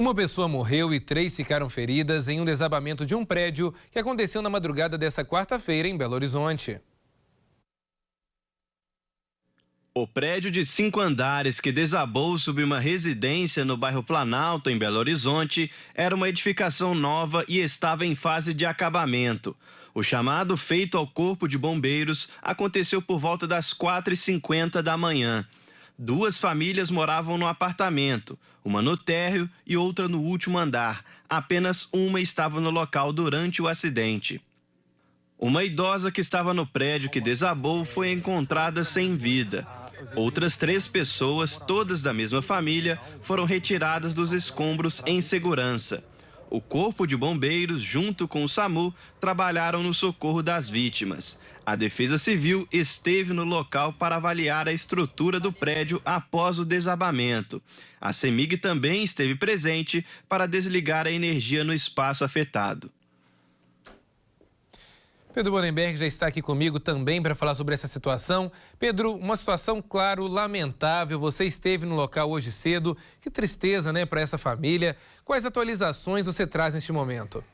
Uma pessoa morreu e 3 ficaram feridas em um desabamento de um prédio que aconteceu na madrugada desta quarta-feira em Belo Horizonte. O prédio de 5 andares que desabou sob uma residência no bairro Planalto, em Belo Horizonte, era uma edificação nova e estava em fase de acabamento. O chamado feito ao Corpo de Bombeiros aconteceu por volta das 4h50 da manhã. 2 famílias moravam no apartamento, uma no térreo e outra no último andar. Apenas uma estava no local durante o acidente. Uma idosa que estava no prédio que desabou foi encontrada sem vida. Outras 3 pessoas, todas da mesma família, foram retiradas dos escombros em segurança. O Corpo de Bombeiros, junto com o SAMU, trabalharam no socorro das vítimas. A Defesa Civil esteve no local para avaliar a estrutura do prédio após o desabamento. A CEMIG também esteve presente para desligar a energia no espaço afetado. Pedro Bonenberg já está aqui comigo também para falar sobre essa situação. Pedro, uma situação, claro, lamentável. Você esteve no local hoje cedo. Que tristeza, né, para essa família. Quais atualizações você traz neste momento?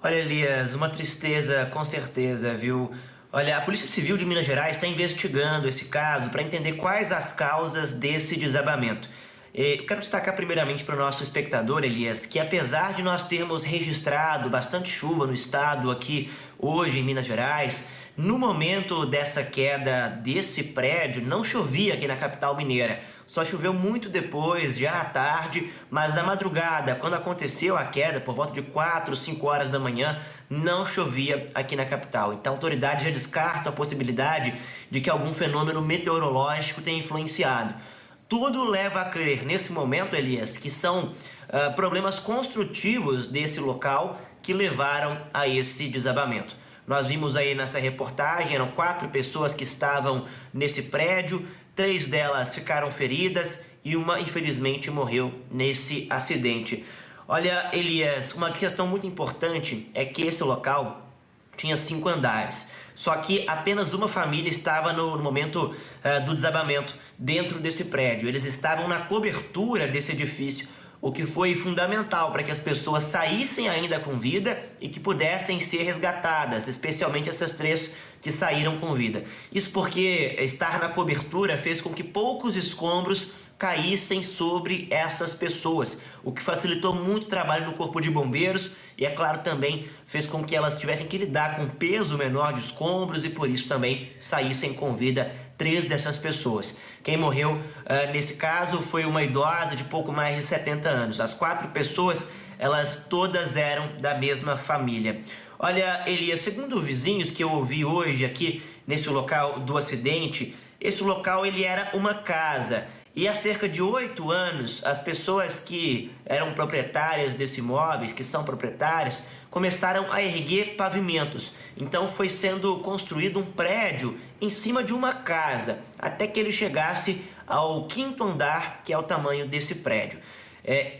Olha, Elias, uma tristeza com certeza, viu? Olha, a Polícia Civil de Minas Gerais está investigando esse caso para entender quais as causas desse desabamento. Eu quero destacar primeiramente para o nosso espectador, Elias, que apesar de nós termos registrado bastante chuva no estado aqui hoje em Minas Gerais, no momento dessa queda desse prédio não chovia aqui na capital mineira. Só choveu muito depois, já à tarde, mas na madrugada, quando aconteceu a queda, por volta de 4, 5 horas da manhã, não chovia aqui na capital. Então a autoridade já descarta a possibilidade de que algum fenômeno meteorológico tenha influenciado. Tudo leva a crer, nesse momento, Elias, que são problemas construtivos desse local que levaram a esse desabamento. Nós vimos aí nessa reportagem, eram 4 pessoas que estavam nesse prédio, 3 delas ficaram feridas e uma, infelizmente, morreu nesse acidente. Olha, Elias, uma questão muito importante é que esse local tinha 5 andares. Só que apenas uma família estava no momento do desabamento dentro desse prédio. Eles estavam na cobertura desse edifício, o que foi fundamental para que as pessoas saíssem ainda com vida e que pudessem ser resgatadas, especialmente essas 3 que saíram com vida. Isso porque estar na cobertura fez com que poucos escombros caíssem sobre essas pessoas, o que facilitou muito o trabalho do Corpo de Bombeiros e, é claro, também fez com que elas tivessem que lidar com um peso menor de escombros e, por isso, também saíssem com vida 3 dessas pessoas. Quem morreu nesse caso foi uma idosa de pouco mais de 70 anos. As 4 pessoas, elas todas eram da mesma família. Olha, Elias, segundo vizinhos que eu ouvi hoje aqui nesse local do acidente, esse local ele era uma casa. E há cerca de 8 anos, as pessoas que eram proprietárias desse imóvel, que são proprietárias, começaram a erguer pavimentos. Então foi sendo construído um prédio em cima de uma casa, até que ele chegasse ao 5º andar, que é o tamanho desse prédio.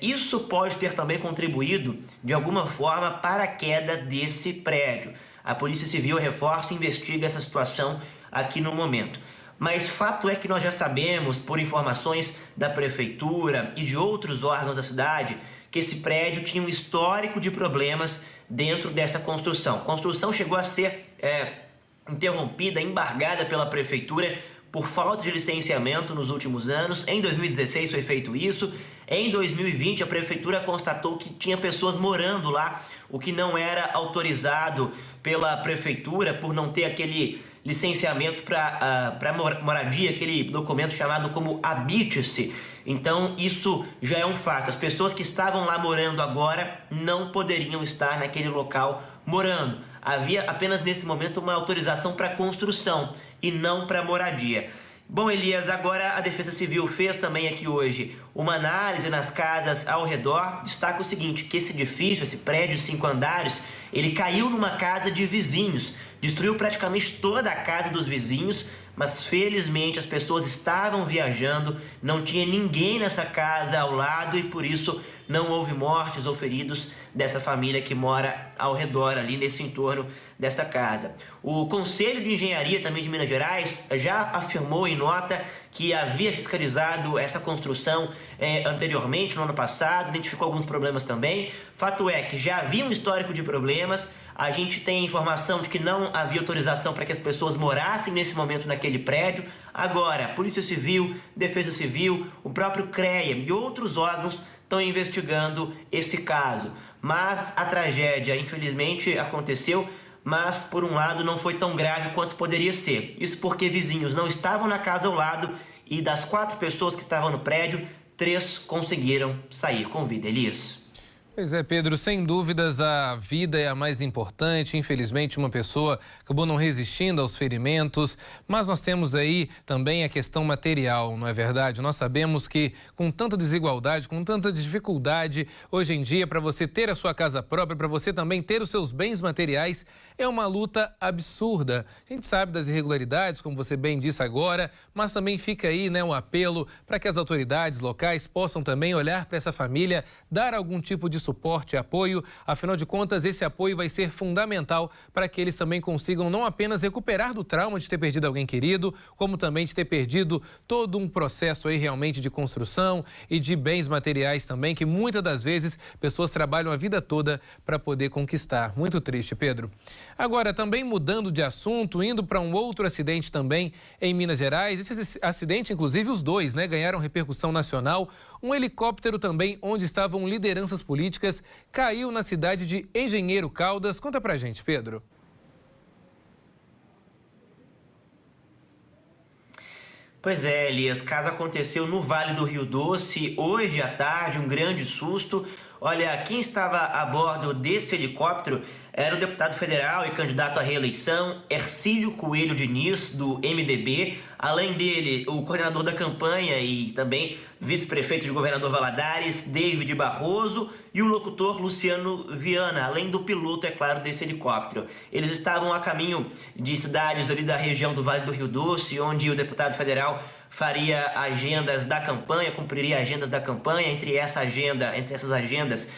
Isso pode ter também contribuído, de alguma forma, para a queda desse prédio. A Polícia Civil, reforça e investiga essa situação aqui no momento. Mas fato é que nós já sabemos, por informações da Prefeitura e de outros órgãos da cidade, que esse prédio tinha um histórico de problemas dentro dessa construção. A construção chegou a ser interrompida, embargada pela Prefeitura por falta de licenciamento nos últimos anos. Em 2016 foi feito isso. Em 2020 a Prefeitura constatou que tinha pessoas morando lá, o que não era autorizado pela Prefeitura por não ter aquele licenciamento para moradia, aquele documento chamado como habite-se. Então isso já é um fato. As pessoas que estavam lá morando agora não poderiam estar naquele local morando. Havia apenas nesse momento uma autorização para construção e não para moradia. Bom, Elias, agora a Defesa Civil fez também aqui hoje uma análise nas casas ao redor. Destaca o seguinte, que esse edifício, esse prédio de 5 andares, ele caiu numa casa de vizinhos, destruiu praticamente toda a casa dos vizinhos, mas felizmente as pessoas estavam viajando, não tinha ninguém nessa casa ao lado e por isso não houve mortes ou feridos dessa família que mora ao redor ali nesse entorno dessa casa. O Conselho de Engenharia também de Minas Gerais já afirmou em nota que havia fiscalizado essa construção anteriormente, no ano passado, identificou alguns problemas também. Fato é que já havia um histórico de problemas. A gente tem informação de que não havia autorização para que as pessoas morassem nesse momento naquele prédio. Agora, Polícia Civil, Defesa Civil, o próprio CREA e outros órgãos estão investigando esse caso. Mas a tragédia, infelizmente, aconteceu, mas por um lado não foi tão grave quanto poderia ser. Isso porque vizinhos não estavam na casa ao lado e das 4 pessoas que estavam no prédio, 3 conseguiram sair com vida. Elias. Pois é, Pedro, sem dúvidas a vida é a mais importante. Infelizmente, uma pessoa acabou não resistindo aos ferimentos, mas nós temos aí também a questão material, não é verdade? Nós sabemos que com tanta desigualdade, com tanta dificuldade, hoje em dia, para você ter a sua casa própria, para você também ter os seus bens materiais, é uma luta absurda. A gente sabe das irregularidades, como você bem disse agora, mas também fica aí, um apelo para que as autoridades locais possam também olhar para essa família, dar algum tipo de suporte e apoio. Afinal de contas, esse apoio vai ser fundamental para que eles também consigam não apenas recuperar do trauma de ter perdido alguém querido, como também de ter perdido todo um processo aí realmente de construção e de bens materiais também, que muitas das vezes pessoas trabalham a vida toda para poder conquistar. Muito triste, Pedro. Agora, também mudando de assunto, indo para um outro acidente também em Minas Gerais. Esse acidente, inclusive, os dois, ganharam repercussão nacional. Um helicóptero também, onde estavam lideranças políticas, caiu na cidade de Engenheiro Caldas. Conta pra gente, Pedro. Pois é, Elias, caso aconteceu no Vale do Rio Doce, hoje à tarde, um grande susto. Olha, quem estava a bordo desse helicóptero era o deputado federal e candidato à reeleição Hercílio Coelho Diniz, do MDB. Além dele, o coordenador da campanha e também vice-prefeito de Governador Valadares, David Barroso, e o locutor Luciano Viana, além do piloto, é claro, desse helicóptero. Eles estavam a caminho de cidades ali da região do Vale do Rio Doce, onde o deputado federal faria agendas da campanha, cumpriria agendas da campanha. Entre essas agendas,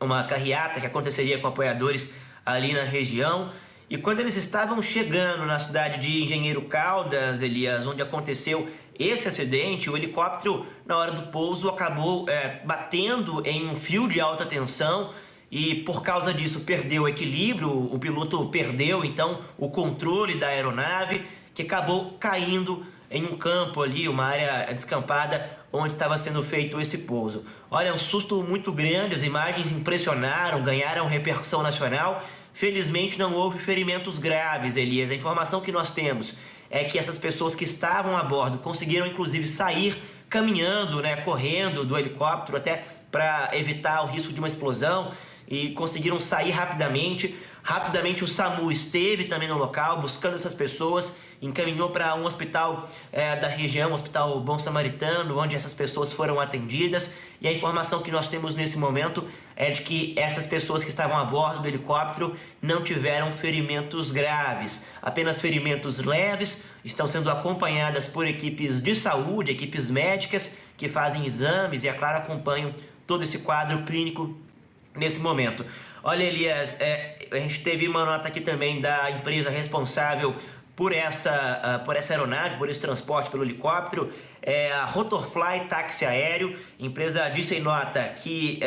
uma carreata que aconteceria com apoiadores ali na região. E quando eles estavam chegando na cidade de Engenheiro Caldas, Elias, onde aconteceu esse acidente, o helicóptero, na hora do pouso, acabou batendo em um fio de alta tensão e, por causa disso, perdeu o equilíbrio. O piloto perdeu, então, o controle da aeronave, que acabou caindo em um campo ali, uma área descampada, onde estava sendo feito esse pouso. Olha, um susto muito grande, as imagens impressionaram, ganharam repercussão nacional. Felizmente não houve ferimentos graves, Elias. A informação que nós temos é que essas pessoas que estavam a bordo conseguiram inclusive sair caminhando, correndo do helicóptero até para evitar o risco de uma explosão, e conseguiram sair rapidamente. Rapidamente o SAMU esteve também no local buscando essas pessoas, encaminhou para um hospital da região, o Hospital Bom Samaritano, onde essas pessoas foram atendidas. E a informação que nós temos nesse momento é de que essas pessoas que estavam a bordo do helicóptero não tiveram ferimentos graves, apenas ferimentos leves. Estão sendo acompanhadas por equipes de saúde, equipes médicas que fazem exames e, é claro, acompanham todo esse quadro clínico nesse momento. Olha, Elias, a gente teve uma nota aqui também da empresa responsável por essa aeronave, por esse transporte pelo helicóptero, a Rotorfly Táxi Aéreo. A empresa disse em nota que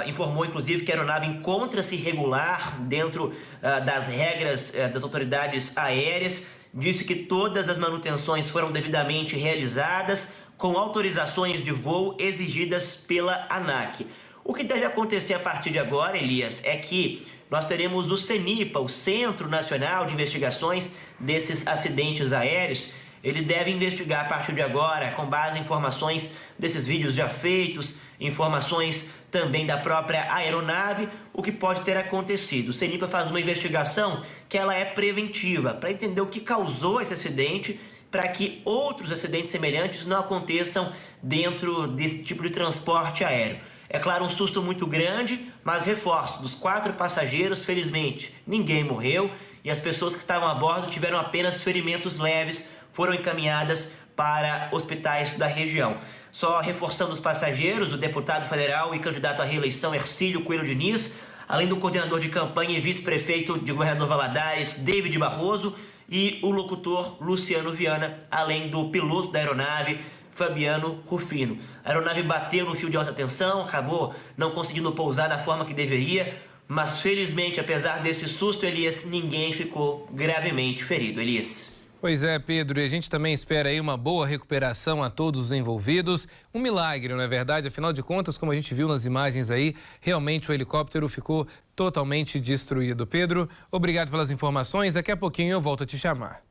informou, inclusive, que a aeronave encontra-se regular dentro das regras das autoridades aéreas. Disse que todas as manutenções foram devidamente realizadas, com autorizações de voo exigidas pela ANAC. O que deve acontecer a partir de agora, Elias, é que nós teremos o CENIPA, o Centro Nacional de Investigações desses Acidentes Aéreos. Ele deve investigar a partir de agora, com base em informações desses vídeos já feitos, informações também da própria aeronave, o que pode ter acontecido. O CENIPA faz uma investigação que ela é preventiva, para entender o que causou esse acidente, para que outros acidentes semelhantes não aconteçam dentro desse tipo de transporte aéreo. É claro, um susto muito grande, mas reforço, dos 4 passageiros, felizmente, ninguém morreu. e as pessoas que estavam a bordo tiveram apenas ferimentos leves, foram encaminhadas para hospitais da região. Só reforçando os passageiros, o deputado federal e candidato à reeleição Hercílio Coelho Diniz, além do coordenador de campanha e vice-prefeito de Governador Valadares, David Barroso, e o locutor Luciano Viana, além do piloto da aeronave, Fabiano Rufino. A aeronave bateu no fio de alta tensão, acabou não conseguindo pousar da forma que deveria, mas felizmente, apesar desse susto, Elias, ninguém ficou gravemente ferido. Elias. Pois é, Pedro, e a gente também espera aí uma boa recuperação a todos os envolvidos. Um milagre, não é verdade? Afinal de contas, como a gente viu nas imagens aí, realmente o helicóptero ficou totalmente destruído. Pedro, obrigado pelas informações. Daqui a pouquinho eu volto a te chamar.